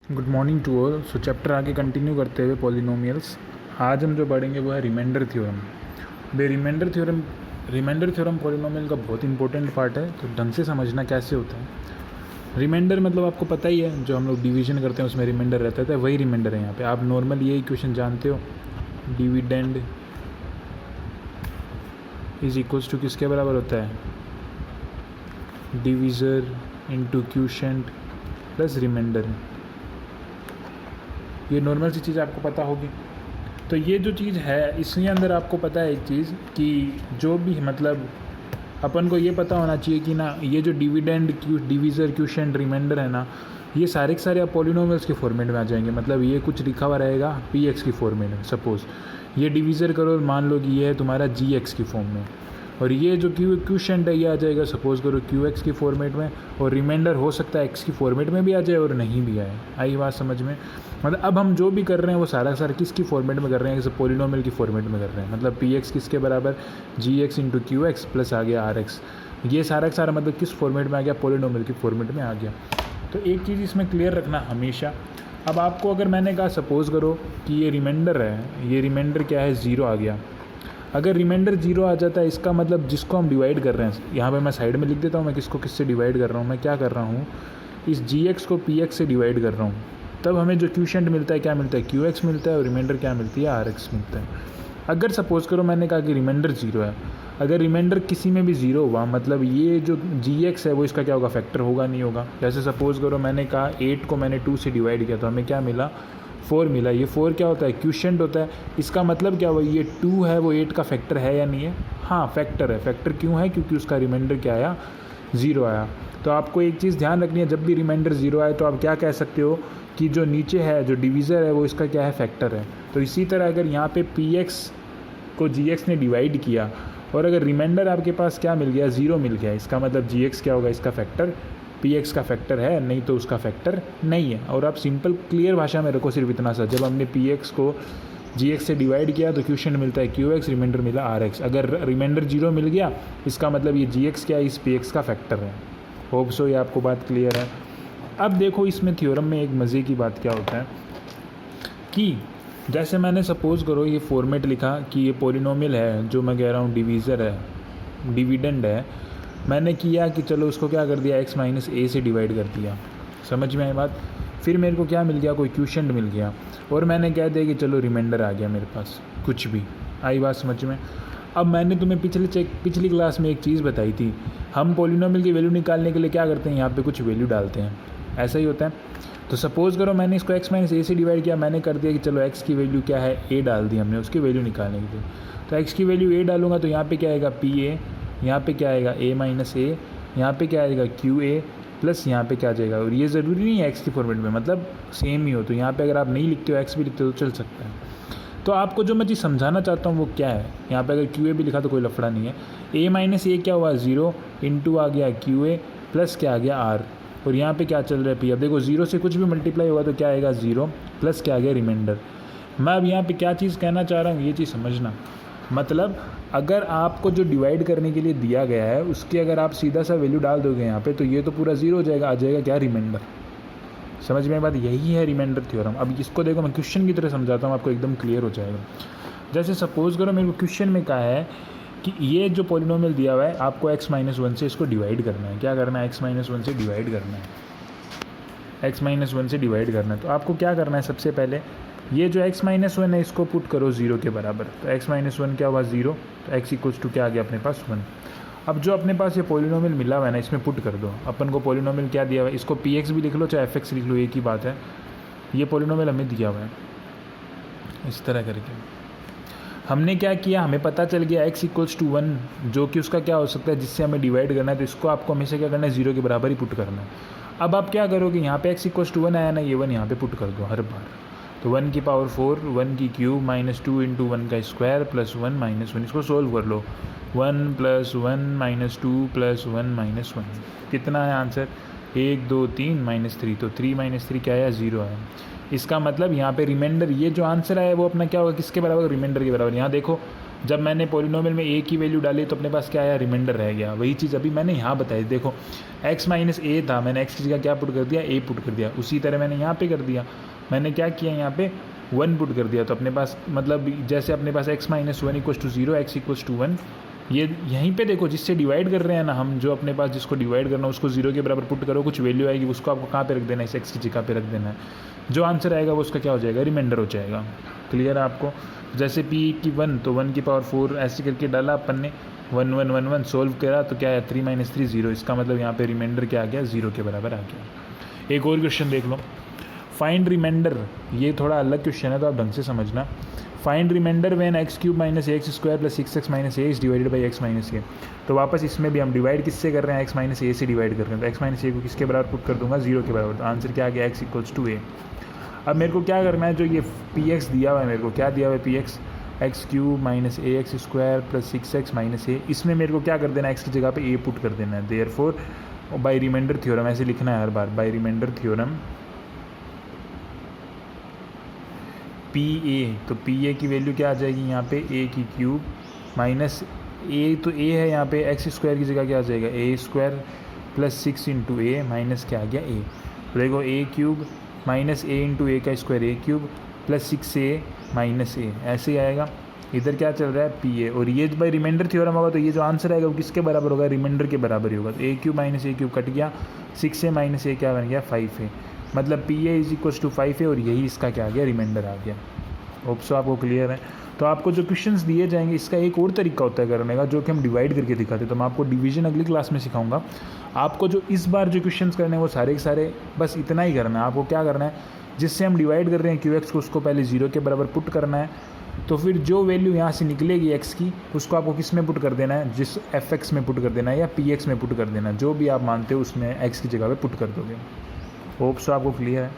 Good morning to all. So chapter आगे continue करते हुए पॉलिनोमियल्स, आज हम जो पढ़ेंगे वो है remainder theorem. The remainder theorem polynomial का बहुत इंपॉर्टेंट पार्ट है, तो ढंग से समझना कैसे होता है। रिमाइंडर मतलब आपको पता ही है, जो हम लोग डिवीजन करते हैं उसमें रिमाइंडर रहता है, वही रिमाइंडर है यहाँ पे। आप नॉर्मल ये इक्वेशन जानते हो, डिविडेंड इज इक्वल्स टू किसके बराबर होता है, divisor into quotient plus remainder. ये नॉर्मल सी चीज़ आपको पता होगी। तो ये जो चीज़ है, इसके अंदर आपको पता है एक चीज़ कि जो भी मतलब अपन को ये पता होना चाहिए कि ना, ये जो डिविडेंड डिविज़र क्यूशेंट रिमाइंडर है ना, ये सारे के सारे आप पॉलिनोमियल्स के फॉर्मेट में आ जाएंगे। मतलब ये कुछ लिखा हुआ रहेगा पी एक्स की फॉर्मेट में। सपोज़ ये डिविज़र करो, मान लो कि ये है तुम्हारा जी एक्स की फॉर्म में, और ये जो क्यूशेंट है ये आ जाएगा सपोज़ करो क्यू एक्स की फॉर्मेट में, और रिमाइंडर हो सकता है एक्स की फॉर्मेट में भी आ जाए और नहीं भी आए। आई बात समझ में? मतलब अब हम जो भी कर रहे हैं वो सारा किसकी फॉर्मेट में कर रहे हैं, जैसे पॉलिनोमियल की फॉर्मेट में कर रहे हैं। मतलब पी एक्स किसके बराबर, G X into Q X plus आ गया आर एक्स। ये सारा मतलब किस फॉर्मेट में आ गया, पॉलिनोमियल की फॉर्मेट में आ गया। तो एक चीज़ इसमें क्लियर रखना हमेशा। अब आपको अगर मैंने कहा सपोज़ करो कि ये रिमाइंडर है, ये रिमाइंडर क्या है, ज़ीरो आ गया। अगर रिमाइंडर जीरो आ जाता है, इसका मतलब जिसको हम डिवाइड कर रहे हैं, यहाँ पे मैं साइड में लिख देता हूँ मैं किसको किससे डिवाइड कर रहा हूँ। मैं क्या कर रहा हूँ, इस जी एक्स को पी एक्स से डिवाइड कर रहा हूँ, तब हमें जो क्यूशेंट मिलता है क्या मिलता है, क्यू एक्स मिलता है, और रिमाइंडर क्या मिलती है, आर एक्स मिलता है। अगर सपोज़ करो मैंने कहा कि रिमाइंडर जीरो है, अगर रिमाइंडर किसी में भी ज़ीरो हुआ, मतलब ये जो जी एक्स है वो इसका क्या होगा, फैक्टर होगा नहीं होगा। जैसे सपोज़ करो मैंने कहा 8 को मैंने 2 से डिवाइड किया तो हमें क्या मिला, 4 मिला। ये 4 क्या होता है, क्यूशेंट होता है। इसका मतलब क्या हुआ, ये 2 है वो 8 का फैक्टर है या नहीं है, हाँ फैक्टर है। फैक्टर क्यों है, क्योंकि उसका रिमाइंडर क्या आया, ज़ीरो आया। तो आपको एक चीज़ ध्यान रखनी है, जब भी रिमाइंडर ज़ीरो आए तो आप क्या कह सकते हो कि जो नीचे है जो डिवीज़र है वो इसका क्या है, फैक्टर है। तो इसी तरह अगर यहाँ पे पी एक्स को जी एक्स ने डिवाइड किया और अगर रिमाइंडर आपके पास क्या मिल गया, ज़ीरो मिल गया, इसका मतलब जी एक्स क्या होगा, इसका फैक्टर पी एक्स का फैक्टर है, नहीं तो उसका फैक्टर नहीं है। और आप सिंपल क्लियर भाषा में रखो सिर्फ इतना सा, जब हमने पी एक्स को जी एक्स से डिवाइड किया तो क्यूशेंट मिलता है क्यू एक्स, रिमाइंडर मिला आर एक्स। अगर रिमाइंडर जीरो मिल गया, इसका मतलब ये जी एक्स क्या है, इस पी एक्स का फैक्टर है। होप सो ये आपको बात क्लियर है। अब देखो इसमें थ्योरम में एक मज़े की बात क्या होता है कि जैसे मैंने सपोज़ करो ये फॉर्मेट लिखा कि ये पॉलिनोमियल है, जो मैं कह रहा हूँ डिवीज़र है, डिविडेंड है। मैंने किया कि चलो उसको क्या कर दिया, x माइनस ए से डिवाइड कर दिया। समझ में आई बात? फिर मेरे को क्या मिल गया, कोई क्यूशेंट मिल गया, और मैंने कह दिया कि चलो रिमाइंडर आ गया मेरे पास, कुछ भी। आई बात समझ में? अब मैंने तुम्हें पिछली क्लास में एक चीज़ बताई थी, हम पॉलिनोमियल की वैल्यू निकालने के लिए क्या करते हैं, यहाँ पे कुछ वैल्यू डालते हैं, ऐसा ही होता है। तो सपोज़ करो मैंने इसको x माइनस ए से डिवाइड किया, मैंने कर दिया कि चलो x की वैल्यू क्या है, a डाल दी हमने उसकी वैल्यू निकालने के लिए। तो x की वैल्यू a डालूंगा तो यहाँ पे क्या आएगा, पी ए, यहाँ पे क्या आएगा, a माइनस ए, यहाँ पे क्या आएगा, क्यू ए, प्लस यहाँ पे क्या आ जाएगा। और ये ज़रूरी नहीं है x की फॉर्मेट में, मतलब सेम ही हो, तो यहाँ पे अगर आप नहीं लिखते हो x भी लिखते हो तो चल सकता है। तो आपको जो मैं चीज़ समझाना चाहता हूँ वो क्या है, यहाँ पे अगर क्यू ए भी लिखा तो कोई लफड़ा नहीं है। a माइनस ए क्या हुआ, ज़ीरो, इंटू आ गया क्यू ए, प्लस क्या आ गया आर, और यहाँ पे क्या चल रहा है पी। अब देखो ज़ीरो से कुछ भी मल्टीप्लाई होगा तो क्या आएगा, ज़ीरो, प्लस क्या आ गया, रिमाइंडर। मैं अब यहाँ पे क्या चीज़ कहना चाह रहा हूँ ये चीज़ समझना। मतलब अगर आपको जो डिवाइड करने के लिए दिया गया है उसकी अगर आप सीधा सा वैल्यू डाल दोगे यहाँ पे, तो ये तो पूरा ज़ीरो हो जाएगा, आ जाएगा क्या, रिमाइंडर। समझ में बात? यही है रिमाइंडर थ्योरम। अब इसको देखो मैं क्वेश्चन की तरह समझाता हूँ, आपको एकदम क्लियर हो जाएगा। जैसे सपोज़ करो मेरे को क्वेश्चन में कहा है कि ये जो पॉलिनोमियल दिया हुआ है आपको x माइनस वन से इसको डिवाइड करना है। क्या करना है, x माइनस वन से डिवाइड करना है, x माइनस वन से डिवाइड करना है। तो आपको क्या करना है, सबसे पहले ये जो x माइनस वन है इसको पुट करो ज़ीरो के बराबर। तो x माइनस वन क्या हुआ, ज़ीरो, तो x इक्वल्स टू क्या आ गया अपने पास, वन। अब जो अपने पास ये पॉलिनोमियल मिला हुआ है ना, इसमें पुट कर दो। अपन को पॉलिनोमियल क्या दिया हुआ है, इसको पी एक्स भी लिख लो चाहे एफ एक्स लिख लो, एक ही बात है। ये पॉलिनोमियल हमें दिया हुआ है इस तरह करके। हमने क्या किया, हमें पता चल गया x इक्वल्स टू वन, जो कि उसका क्या हो सकता है जिससे हमें डिवाइड करना है, तो इसको आपको हमेशा क्या करना है, ज़ीरो के बराबर ही पुट करना है। अब आप क्या करोगे, यहाँ पे x इक्वल्स टू वन आया ना, ये वन यहाँ पे पुट कर दो हर बार। तो 1 की पावर 4, 1 की क्यूब, माइनस 2 इंटू 1 का स्क्वायर, प्लस 1 माइनस 1, इसको सोल्व कर लो। 1 प्लस 1 माइनस 2 प्लस 1 माइनस 1, कितना है आंसर, 1 2 3 माइनस 3, तो 3 माइनस 3 क्या आया, ज़ीरो आया। इसका मतलब यहाँ पे रिमाइंडर, ये जो आंसर आया वो अपना क्या होगा, किसके बराबर, रिमाइंडर के बराबर। यहाँ देखो जब मैंने पॉलिनोमियल में a की वैल्यू डाली तो अपने पास क्या आया, रिमाइंडर रह गया। वही चीज़ अभी मैंने यहाँ बताई, देखो x माइनस ए था, मैंने x की जगह क्या पुट कर दिया, a पुट कर दिया। उसी तरह मैंने यहाँ पे कर दिया, मैंने क्या किया यहाँ पे 1 पुट कर दिया। तो अपने पास मतलब जैसे अपने पास x minus 1 equals to 0, x equals to 1, ये यहीं पे देखो जिससे डिवाइड कर रहे हैं ना हम, जो अपने पास जिसको डिवाइड करना है उसको 0 के बराबर पुट करो, कुछ वैल्यू आएगी उसको आपको कहाँ पे रख देना है, इस x की जगह पे रख देना है। जो आंसर आएगा वो उसका क्या हो जाएगा, रिमाइंडर हो जाएगा। क्लियर है आपको। जैसे p की 1 तो 1 की पावर 4 ऐसे करके डाला अपन ने, 1 1 1 1 सोल्व करा तो क्या है 3 माइनस 3 0, इसका मतलब यहाँ पे रिमाइंडर क्या आ गया, 0 के बराबर आ गया। एक और क्वेश्चन देख लो, फाइंड रिमाइंडर, ये थोड़ा अलग क्वेश्चन है तो आप ढंग से समझना। Find remainder when X cube minus X square plus 6x minus A is divided by X minus A. तो वापस इसमें भी हम डिवाइड किससे कर रहे हैं, एक्स माइनस ए से डिवाइड कर रहे हैं। तो एक्स माइनस ए को किसके बराबर पुट कर दूंगा, 0 के बराबर। तो आंसर क्या आ गया, एक्स इक्वल्स टू ए। अब मेरे को क्या करना है, जो ये पी एक्स दिया हुआ है, मेरे को क्या दिया हुआ है, P X X cube minus A X square plus 6x minus A, इसमें मेरे को क्या कर देना है, एक्स की जगह पे ए पुट कर देना है। देयरफॉर बाय रिमाइंडर थ्योरम, ऐसे लिखना है हर बार, by remainder theorem P A, तो पी ए की वैल्यू क्या आ जाएगी यहाँ पे, ए की क्यूब माइनस ए, तो ए है यहाँ पे, एक्स स्क्वायर की जगह क्या आ जाएगा, ए स्क्वायर प्लस 6 इंटू ए माइनस क्या आ गया ए। तो देखो ए क्यूब माइनस ए इंटू ए का स्क्वायर ए क्यूब प्लस 6a माइनस ए, ऐसे ही आएगा। इधर क्या चल रहा है, पी ए, और ये बाई रिमाइंडर थ्योरम होगा तो ये जो आंसर आएगा वो किसके बराबर होगा, रिमाइंडर के बराबर ही होगा। तो a cube minus a cube cut गया, 6a माइनस ए क्या बन गया, 5a, मतलब P A is equals to 5a, और यही इसका क्या आ गया, रिमाइंडर आ गया। होप सो आपको क्लियर है। तो आपको जो क्वेश्चंस दिए जाएंगे इसका एक और तरीका होता है करने का, जो कि हम डिवाइड करके दिखाते हैं। तो मैं आपको डिवीजन अगली क्लास में सिखाऊंगा। आपको जो इस बार जो क्वेश्चंस करने हैं वो सारे के सारे बस इतना ही करना है। आपको क्या करना है, जिससे हम डिवाइड कर रहे हैं क्यू एक्स को, उसको पहले 0 के बराबर पुट करना है। तो फिर जो वैल्यू यहाँ से निकलेगी x की, उसको आपको किस में पुट कर देना है, जिस fx में पुट कर देना है या px में पुट कर देना है, जो भी आप मानते हो उसमें x की जगह पे पुट कर दोगे। होप सो आपको क्लियर है।